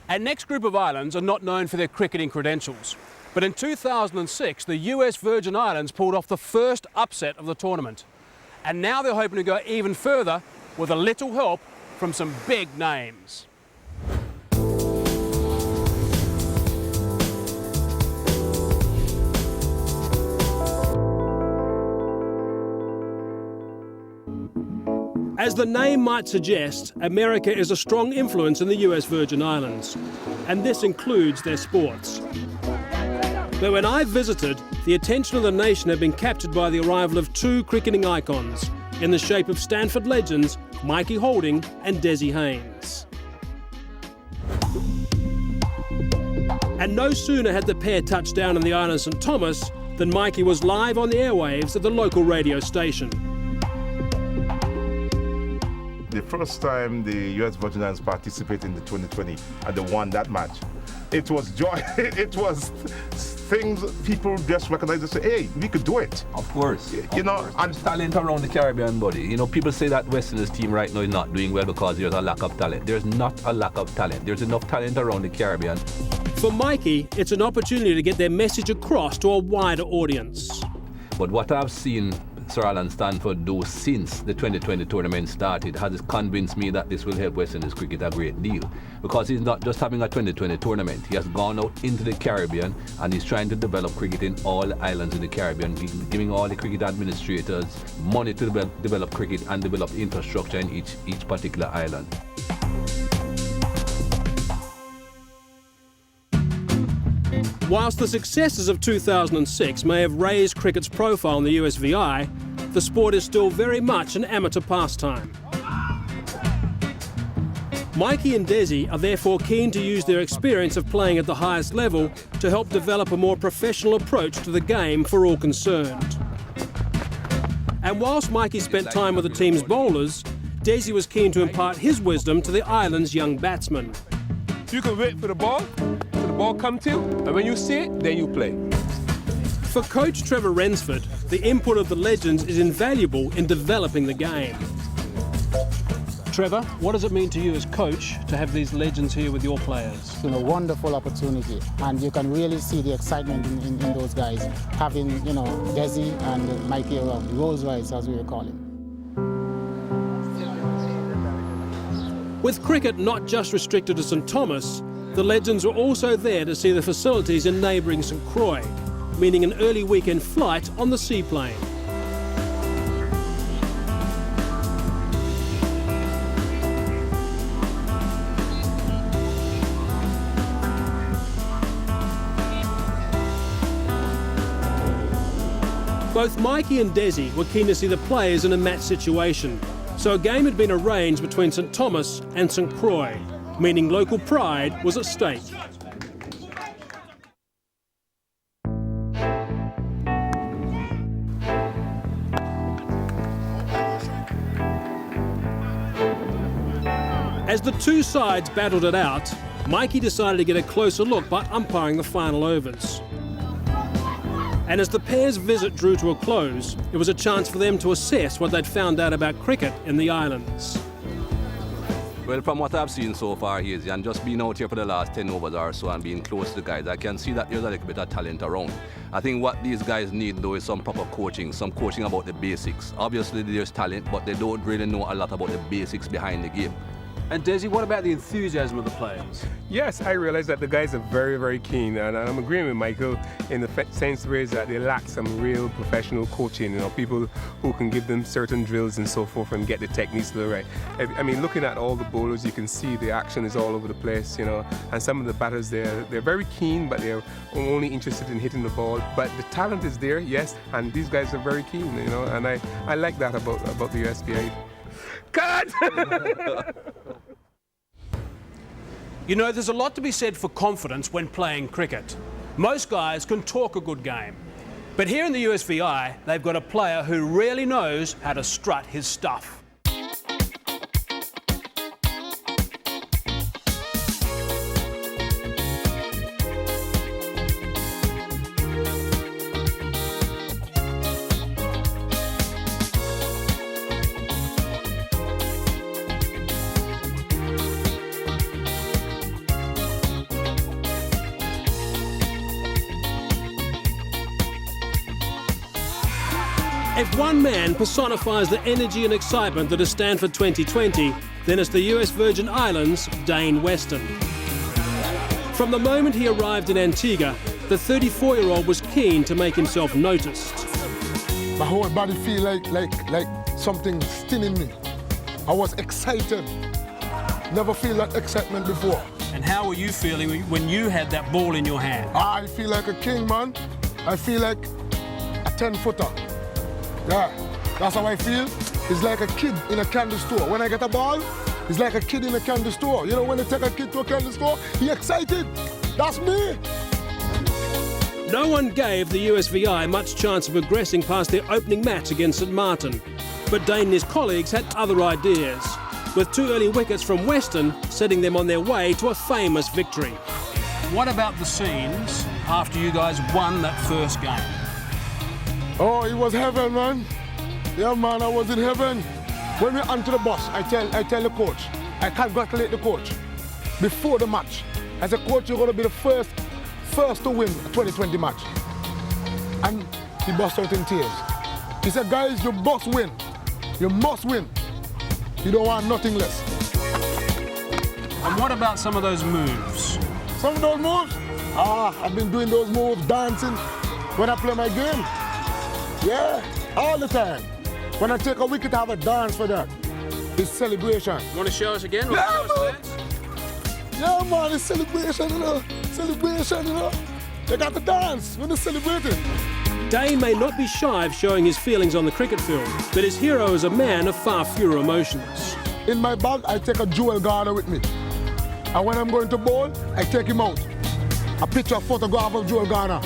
Our next group of islands are not known for their cricketing credentials, but in 2006 the US Virgin Islands pulled off the first upset of the tournament. And now they're hoping to go even further with a little help from some big names. As the name might suggest, America is a strong influence in the US Virgin Islands, and this includes their sports. But when I visited, the attention of the nation had been captured by the arrival of two cricketing icons in the shape of Stanford legends Mikey Holding and Desi Haynes. And no sooner had the pair touched down in the island of St Thomas than Mikey was live on the airwaves at the local radio station. The first time the US Virgin Islands participated in the 2020 and they won that match, it was joy. It was things people just recognized and say, hey, we could do it. Of course. You know, and talent around the Caribbean, buddy. You know, people say that West Indies team right now is not doing well because there's a lack of talent. There's not a lack of talent. There's enough talent around the Caribbean. For Mikey, it's an opportunity to get their message across to a wider audience. But what I've seen Sir Alan Stanford do since the 2020 tournament started has convinced me that this will help West Indies cricket a great deal, because he's not just having a 2020 tournament. He has gone out into the Caribbean and he's trying to develop cricket in all islands in the Caribbean, giving all the cricket administrators money to develop cricket and develop infrastructure in each particular island. Whilst the successes of 2006 may have raised cricket's profile in the USVI, the sport is still very much an amateur pastime. Mikey and Desi are therefore keen to use their experience of playing at the highest level to help develop a more professional approach to the game for all concerned. And whilst Mikey spent time with the team's bowlers, Desi was keen to impart his wisdom to the island's young batsmen. You can wait for the ball come to you, and when you see it, then you play. For coach Trevor Rensford, the input of the legends is invaluable in developing the game. Trevor, what does it mean to you as coach to have these legends here with your players? You know, wonderful opportunity, and you can really see the excitement in those guys, having, you know, Desi and Mikey around, Rolls Royce as we call him. With cricket not just restricted to St Thomas, the legends were also there to see the facilities in neighbouring St Croix, meaning an early weekend flight on the seaplane. Both Mikey and Desi were keen to see the players in a match situation, so a game had been arranged between St Thomas and St Croix, meaning local pride was at stake. As the two sides battled it out, Mikey decided to get a closer look by umpiring the final overs. And as the pair's visit drew to a close, it was a chance for them to assess what they'd found out about cricket in the islands. Well, from what I've seen so far here, and just being out here for the last 10 overs or so and being close to the guys, I can see that there's a little bit of talent around. I think what these guys need, though, is some proper coaching, some coaching about the basics. Obviously, there's talent, but they don't really know a lot about the basics behind the game. And Desi, what about the enthusiasm of the players? Yes, I realize that the guys are very, very keen, and I'm agreeing with Michael in the sense ways that they lack some real professional coaching, you know, people who can give them certain drills and so forth and get the techniques to the right. I mean, looking at all the bowlers, you can see the action is all over the place, you know, and some of the batters, they're very keen, but they're only interested in hitting the ball. But the talent is there, yes, and these guys are very keen, you know, and I like that about the USVI. Cut! You know, there's a lot to be said for confidence when playing cricket. Most guys can talk a good game. But here in the USVI, they've got a player who really knows how to strut his stuff. If one man personifies the energy and excitement that is Stanford 2020, then it's the US Virgin Islands' Dane Weston. From the moment he arrived in Antigua, the 34-year-old was keen to make himself noticed. My whole body feel like something still in me. I was excited. Never feel that excitement before. And how were you feeling when you had that ball in your hand? I feel like a king, man. I feel like a 10-footer. Yeah, that's how I feel. It's like a kid in a candy store. When I get a ball, it's like a kid in a candy store. You know, when they take a kid to a candy store, he excited. That's me. No one gave the USVI much chance of progressing past their opening match against St Martin. But Dane and his colleagues had other ideas, with 2 early wickets from Weston setting them on their way to a famous victory. What about the scenes after you guys won that first game? Oh, it was heaven, man. Yeah, man, I was in heaven. When we onto the bus, I tell the coach, I congratulate the coach. Before the match, I said, coach, you're going to be the first to win a 2020 match. And he burst out in tears. He said, guys, you must win. You must win. You don't want nothing less. And what about some of those moves? Some of those moves? I've been doing those moves, dancing, when I play my game. Yeah, all the time. When I take a wicket, I have a dance for that. It's celebration. You want to show us again? Yeah, man. Yeah, man, it's celebration, you know. Celebration, you know. They got to dance when they're celebrating. Dane may not be shy of showing his feelings on the cricket field, but his hero is a man of far fewer emotions. In my bag, I take a jewel Garner with me. And when I'm going to bowl, I take him out. A picture, photograph of Joel Garner.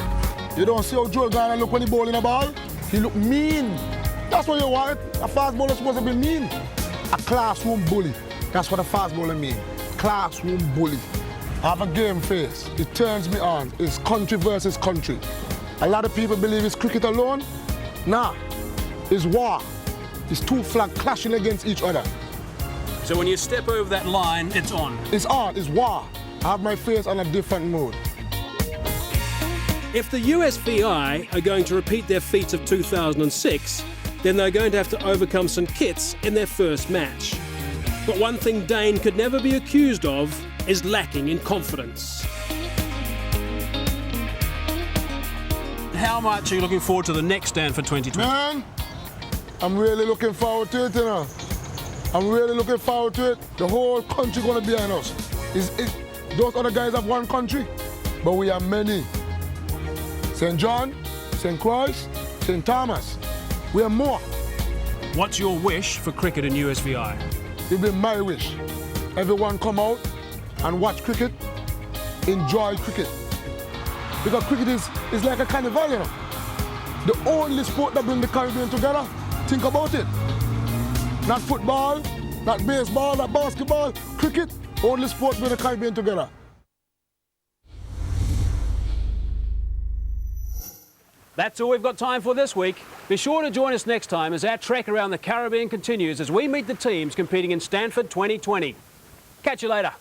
You don't see how Joel Garner look when he bowling a ball? He look mean. That's what you want. A fast bowler is supposed to be mean. A classroom bully. That's what a fast bowler means. Classroom bully. I have a game face. It turns me on. It's country versus country. A lot of people believe it's cricket alone. Nah, it's war. It's 2 flags clashing against each other. So when you step over that line, it's on. It's on, it's war. I have my face on a different mode. If the USVI are going to repeat their feats of 2006, then they're going to have to overcome St Kitts in their first match. But one thing Dane could never be accused of is lacking in confidence. How much are you looking forward to the next Stanford 2020? Man, I'm really looking forward to it, you know. I'm really looking forward to it. The whole country gonna be behind us. Those other guys have one country, but we have many. St. John, St. Croix, St. Thomas. We have more. What's your wish for cricket in USVI? It'll be my wish. Everyone come out and watch cricket, enjoy cricket. Because cricket is like a carnival, you know. The only sport that brings the Caribbean together, think about it. Not football, not baseball, not basketball, cricket, only sport bring the Caribbean together. That's all we've got time for this week. Be sure to join us next time as our trek around the Caribbean continues as we meet the teams competing in Stanford 2020. Catch you later.